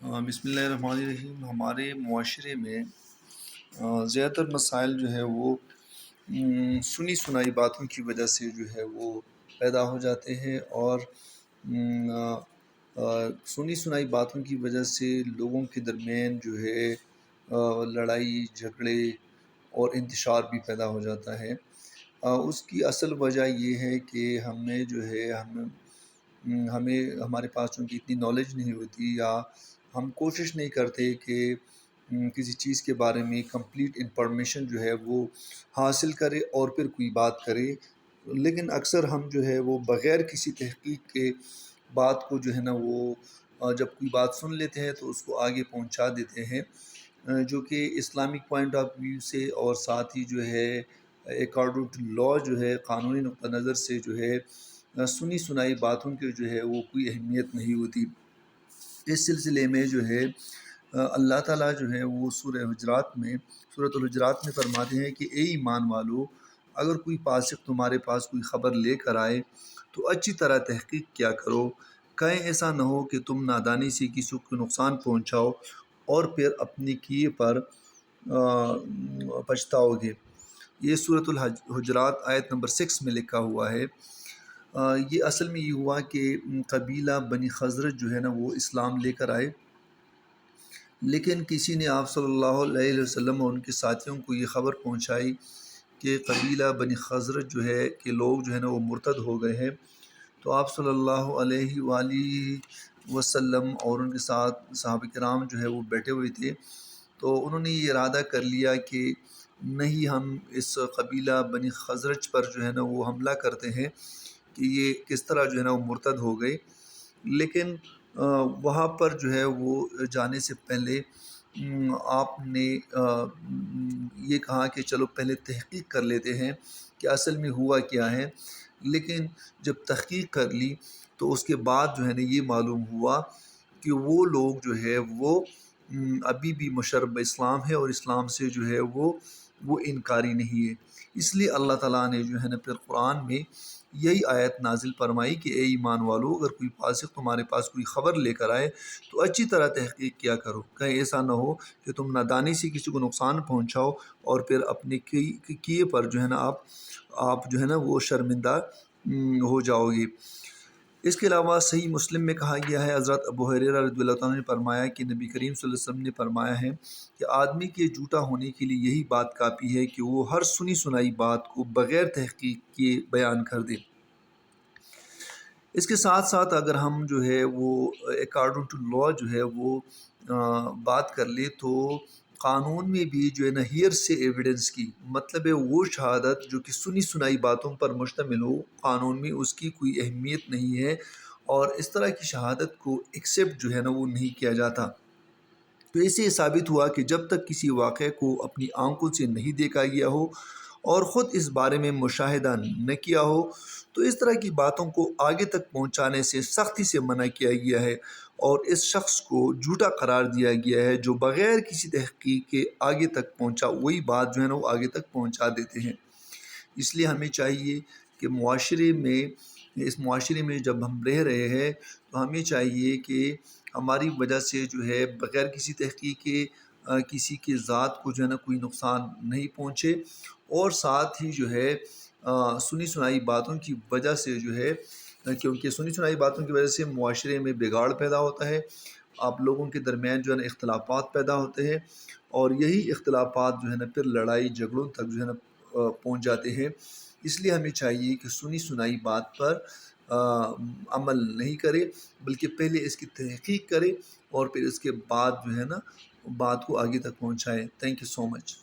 بسم اللہ الرحمن الرحیم۔ ہمارے معاشرے میں زیادہ تر مسائل جو ہے وہ سنی سنائی باتوں کی وجہ سے جو ہے وہ پیدا ہو جاتے ہیں، اور سنی سنائی باتوں کی وجہ سے لوگوں کے درمیان جو ہے لڑائی جھگڑے اور انتشار بھی پیدا ہو جاتا ہے۔ اس کی اصل وجہ یہ ہے کہ ہمیں جو ہے ہمیں ہمارے پاس چونکہ اتنی نالج نہیں ہوتی، یا ہم کوشش نہیں کرتے کہ کسی چیز کے بارے میں کمپلیٹ انفارمیشن جو ہے وہ حاصل کرے اور پھر کوئی بات کرے، لیکن اکثر ہم جو ہے وہ بغیر کسی تحقیق کے بات کو جو ہے نا وہ جب کوئی بات سن لیتے ہیں تو اس کو آگے پہنچا دیتے ہیں، جو کہ اسلامک پوائنٹ آف ویو سے اور ساتھ ہی جو ہے اکارڈنگ ٹو لا جو ہے قانونی نقطہ نظر سے جو ہے سنی سنائی باتوں کی جو ہے وہ کوئی اہمیت نہیں ہوتی۔ اس سلسلے میں جو ہے اللہ تعالیٰ جو ہے وہ سورۃ الحجرات میں فرماتے ہیں کہ اے ایمان والو، اگر کوئی فاسق تمہارے پاس کوئی خبر لے کر آئے تو اچھی طرح تحقیق کیا کرو، کہیں ایسا نہ ہو کہ تم نادانی سے کسی کو نقصان پہنچاؤ اور پھر اپنے کیے پر پچھتاؤ گے۔ یہ سورۃ الحجرات آیت نمبر 6 میں لکھا ہوا ہے۔ یہ اصل میں یہ ہوا کہ قبیلہ بنی خزرج جو ہے نا وہ اسلام لے کر آئے، لیکن کسی نے آپ صلی اللہ علیہ وسلم اور ان کے ساتھیوں کو یہ خبر پہنچائی کہ قبیلہ بنی خزرج جو ہے کہ لوگ جو ہے نا وہ مرتد ہو گئے ہیں۔ تو آپ صلی اللہ علیہ وآلہ وسلم اور ان کے ساتھ صحابہ کرام جو ہے وہ بیٹھے ہوئے تھے، تو انہوں نے یہ ارادہ کر لیا کہ نہیں، ہم اس قبیلہ بنی خزرج پر جو ہے نا وہ حملہ کرتے ہیں کہ یہ کس طرح جو ہے نا وہ مرتد ہو گئے۔ لیکن وہاں پر جو ہے وہ جانے سے پہلے آپ نے یہ کہا کہ چلو پہلے تحقیق کر لیتے ہیں کہ اصل میں ہوا کیا ہے۔ لیکن جب تحقیق کر لی تو اس کے بعد جو ہے نا یہ معلوم ہوا کہ وہ لوگ جو ہے وہ ابھی بھی مشرب اسلام ہے، اور اسلام سے جو ہے وہ انکاری نہیں ہے۔ اس لیے اللہ تعالیٰ نے جو ہے نا پھر قرآن میں یہی آیت نازل فرمائی کہ اے ایمان والو، اگر کوئی فاسق تمہارے پاس کوئی خبر لے کر آئے تو اچھی طرح تحقیق کیا کرو، کہیں ایسا نہ ہو کہ تم نادانی سے کسی کو نقصان پہنچاؤ اور پھر اپنے کیے پر جو ہے نا آپ جو ہے نا وہ شرمندہ ہو جاؤ گے۔ اس کے علاوہ صحیح مسلم میں کہا گیا ہے، حضرت ابو ہریرہ رضی اللہ تعالیٰ نے فرمایا کہ نبی کریم صلی اللہ علیہ وسلم نے فرمایا ہے کہ آدمی کے جھوٹا ہونے کے لیے یہی بات کافی ہے کہ وہ ہر سنی سنائی بات کو بغیر تحقیق کے بیان کر دے۔ اس کے ساتھ ساتھ اگر ہم جو ہے وہ اکارڈنگ ٹو لا جو ہے وہ بات کر لے تو قانون میں بھی جو ہے نا ہیئر سے ایویڈنس کی مطلب ہے وہ شہادت جو کہ سنی سنائی باتوں پر مشتمل ہو، قانون میں اس کی کوئی اہمیت نہیں ہے، اور اس طرح کی شہادت کو ایکسیپٹ جو ہے نا وہ نہیں کیا جاتا۔ تو اس سے یہ ثابت ہوا کہ جب تک کسی واقعے کو اپنی آنکھوں سے نہیں دیکھا گیا ہو اور خود اس بارے میں مشاہدہ نہ کیا ہو تو اس طرح کی باتوں کو آگے تک پہنچانے سے سختی سے منع کیا گیا ہے، اور اس شخص کو جھوٹا قرار دیا گیا ہے جو بغیر کسی تحقیق کے آگے تک پہنچا وہی بات جو ہے نا وہ آگے تک پہنچا دیتے ہیں۔ اس لیے ہمیں چاہیے کہ اس معاشرے میں جب ہم رہ رہے ہیں تو ہمیں چاہیے کہ ہماری وجہ سے جو ہے بغیر کسی تحقیق کے کسی کی ذات کو جو ہے نا کوئی نقصان نہیں پہنچے، اور ساتھ ہی جو ہے سنی سنائی باتوں کی وجہ سے جو ہے، کیونکہ سنی سنائی باتوں کی وجہ سے معاشرے میں بگاڑ پیدا ہوتا ہے، آپ لوگوں کے درمیان جو ہے نا اختلافات پیدا ہوتے ہیں، اور یہی اختلافات جو ہے نا پھر لڑائی جھگڑوں تک جو ہے نا پہنچ جاتے ہیں۔ اس لیے ہمیں چاہیے کہ سنی سنائی بات پر عمل نہیں کرے، بلکہ پہلے اس کی تحقیق کرے اور پھر اس کے بعد جو ہے نا بات کو آگے تک پہنچائے۔ Thank you so much.